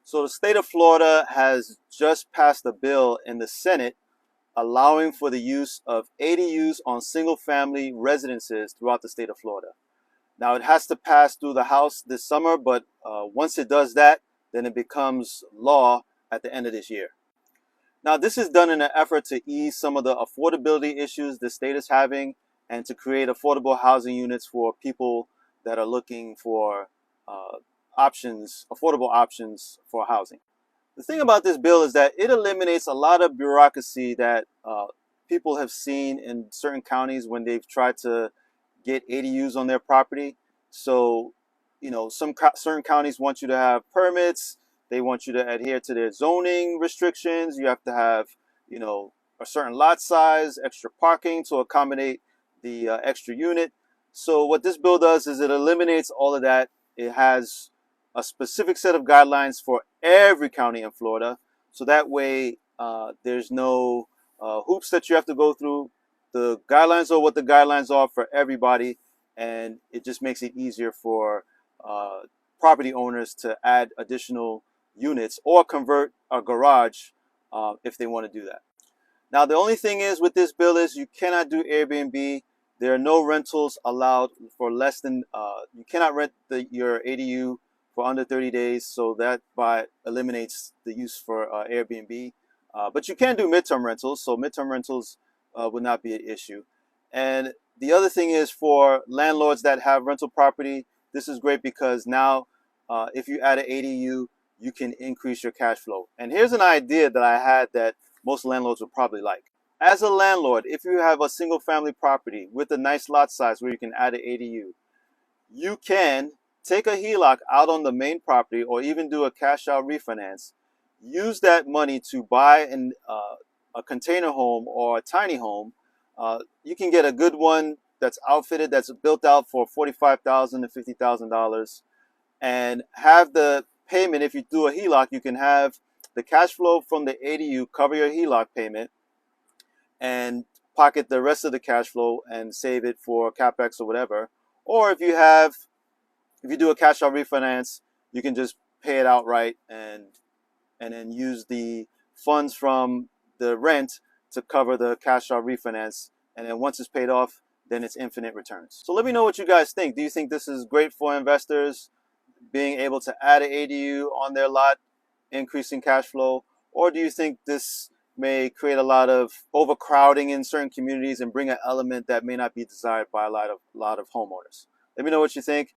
So the state of Florida has just passed a bill in the Senate allowing for the use of ADUs on single-family residences throughout the state of Florida. Now it has to pass through the House this summer, but once it does that, then it becomes law at the end of this year. Now this is done in an effort to ease some of the affordability issues the state is having and to create affordable housing units for people that are looking for affordable options for housing. The thing about this bill is that it eliminates a lot of bureaucracy that people have seen in certain counties when they've tried to get ADUs on their property. So, certain counties want you to have permits. They want you to adhere to their zoning restrictions. You have to have, a certain lot size, extra parking to accommodate the extra unit. So what this bill does is it eliminates all of that. It has a specific set of guidelines for every county in Florida. So that way there's no hoops that you have to go through. The guidelines are what the guidelines are for everybody, and it just makes it easier for property owners to add additional units or convert a garage if they want to do that. Now, the only thing is with this bill is you cannot do Airbnb. There are no rentals allowed for less than, you cannot rent your ADU for under 30 days. So that eliminates the use for Airbnb. But you can do midterm rentals. So midterm rentals would not be an issue. And the other thing is for landlords that have rental property, this is great because now if you add an ADU, you can increase your cash flow. And here's an idea that I had that most landlords would probably like. As a landlord, if you have a single family property with a nice lot size where you can add an ADU, you can take a HELOC out on the main property or even do a cash out refinance. Use that money to buy a container home or a tiny home. You can get a good one that's outfitted, that's built out for $45,000 to $50,000, and have the payment. If you do a HELOC, you can have the cash flow from the ADU cover your HELOC payment and pocket the rest of the cash flow and save it for CapEx or whatever. Or if you do a cash out refinance, you can just pay it outright and then use the funds from the rent to cover the cash out refinance. And then once it's paid off, then it's infinite returns. So let me know what you guys think. Do you think this is great for investors, being able to add an ADU on their lot, increasing cash flow? Or do you think this may create a lot of overcrowding in certain communities and bring an element that may not be desired by a lot of homeowners? Let me know what you think.